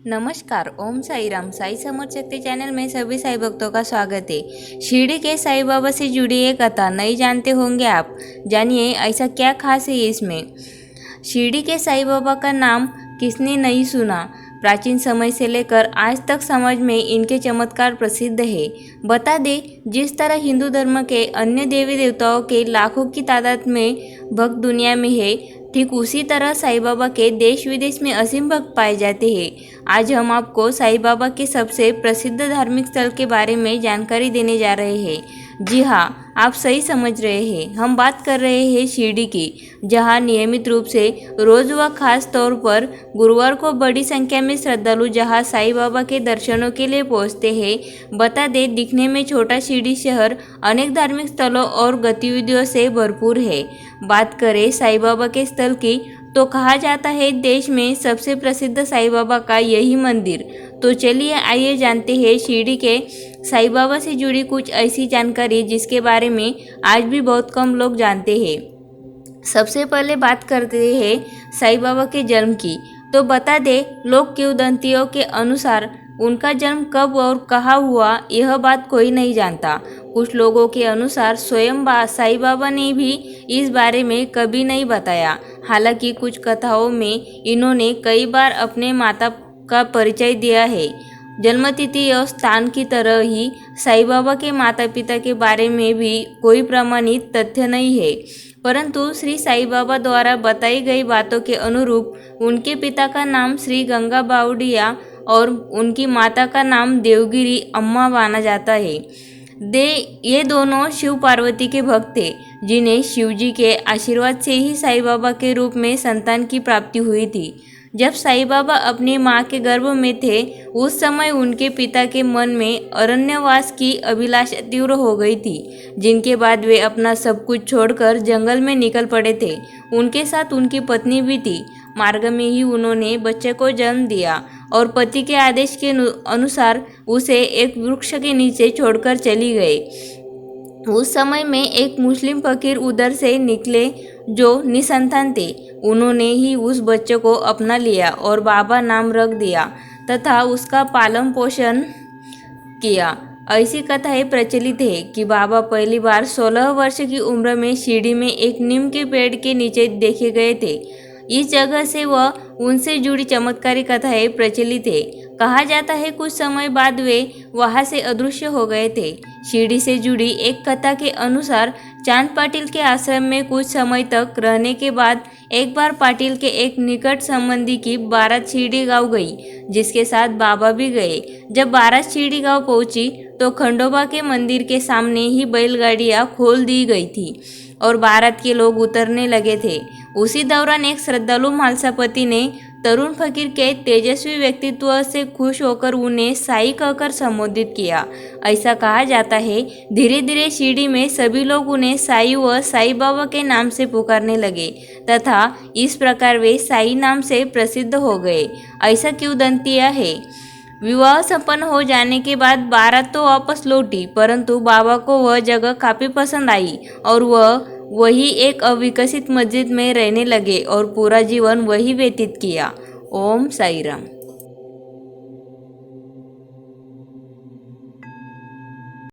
नमस्कार, ओम साई राम। साई समर्थ शक्ति चैनल में सभी साई भक्तों का स्वागत है। शिरडी के साईं बाबा से जुड़ी एक कथा नहीं जानते होंगे आप, जानिए ऐसा क्या खास है इसमें। शिरडी के साईं बाबा का नाम किसने नहीं सुना। प्राचीन समय से लेकर आज तक समाज में इनके चमत्कार प्रसिद्ध है। बता दें, जिस तरह हिंदू धर्म के अन्य देवी देवताओं के लाखों की तादाद में भक्त दुनिया में है, ठीक उसी तरह साईं बाबा के देश विदेश में असीम भक्त पाए जाते हैं। आज हम आपको साईं बाबा के सबसे प्रसिद्ध धार्मिक स्थल के बारे में जानकारी देने जा रहे हैं। जी हाँ, आप सही समझ रहे हैं, हम बात कर रहे हैं शिरडी की, जहाँ नियमित रूप से रोज व खास तौर पर गुरुवार को बड़ी संख्या में श्रद्धालु जहाँ साईं बाबा के दर्शनों के लिए पहुँचते हैं। बता दें, दिखने में छोटा शिरडी शहर अनेक धार्मिक स्थलों और गतिविधियों से भरपूर है। बात करें साईं बाबा के स्थल की, तो कहा जाता है देश में सबसे प्रसिद्ध साईं बाबा का यही मंदिर। तो चलिए आइए जानते हैं शिरडी के साईं बाबा से जुड़ी कुछ ऐसी जानकारी जिसके बारे में आज भी बहुत कम लोग जानते हैं। सबसे पहले बात करते हैं साईं बाबा के जन्म की। तो बता दें, लोक किंवदंतियों के अनुसार उनका जन्म कब और कहाँ हुआ, यह बात कोई नहीं जानता। कुछ लोगों के अनुसार स्वयं साईं बाबा ने भी इस बारे में कभी नहीं बताया। हालांकि कुछ कथाओं में इन्होंने कई बार अपने माता का परिचय दिया है। जन्मतिथि और स्थान की तरह ही साईं बाबा के माता पिता के बारे में भी कोई प्रमाणित तथ्य नहीं है, परंतु श्री साईं बाबा द्वारा बताई गई बातों के अनुरूप उनके पिता का नाम श्री गंगा बावड़िया और उनकी माता का नाम देवगिरी अम्मा माना जाता है। ये दोनों शिव पार्वती के भक्त थे, जिन्हें शिवजी के आशीर्वाद से ही साईं बाबा के रूप में संतान की प्राप्ति हुई थी। जब साईं बाबा अपनी मां के गर्भ में थे, उस समय उनके पिता के मन में अरण्यवास की अभिलाषा तीव्र हो गई थी, जिनके बाद वे अपना सब कुछ छोड़कर जंगल में निकल पड़े थे। उनके साथ उनकी पत्नी भी थी। मार्ग में ही उन्होंने बच्चे को जन्म दिया और पति के आदेश के अनुसार उसे एक वृक्ष के नीचे छोड़कर चली गए। उस समय में एक मुस्लिम फकीर उधर से निकले जो निसंतान थे। उन्होंने ही उस बच्चे को अपना लिया और बाबा नाम रख दिया तथा उसका पालन पोषण किया। ऐसी कथाएं प्रचलित है कि बाबा पहली बार 16 वर्ष की उम्र में शिरडी में एक नीम के पेड़ के नीचे देखे गए थे। इस जगह से वह उनसे जुड़ी चमत्कारी कथाएं प्रचलित है। कहा जाता है कुछ समय बाद वे वहां से अदृश्य हो गए थे। शिरडी से जुड़ी एक कथा के अनुसार चांद पाटिल के आश्रम में कुछ समय तक रहने के बाद एक बार पाटिल के एक निकट संबंधी की बारात शिरडी गांव गई, जिसके साथ बाबा भी गए। जब बारात शिरडी गांव पहुंची तो खंडोबा के मंदिर के सामने ही बैलगाड़ियां खोल दी गई थी और बारात के लोग उतरने लगे थे। उसी दौरान एक श्रद्धालु मालसापति ने तरुण फकीर के तेजस्वी व्यक्तित्व से खुश होकर उन्हें साई कहकर संबोधित किया। ऐसा कहा जाता है धीरे धीरे शिरडी में सभी लोग उन्हें साई व साईं बाबा के नाम से पुकारने लगे तथा इस प्रकार वे साई नाम से प्रसिद्ध हो गए। ऐसा किंवदंतियां है। विवाह संपन्न हो जाने के बाद बारात तो वापस लौटी, परंतु बाबा को वह जगह काफी पसंद आई और वह वही एक अविकसित मस्जिद में रहने लगे और पूरा जीवन वही व्यतीत किया। ओम साई राम।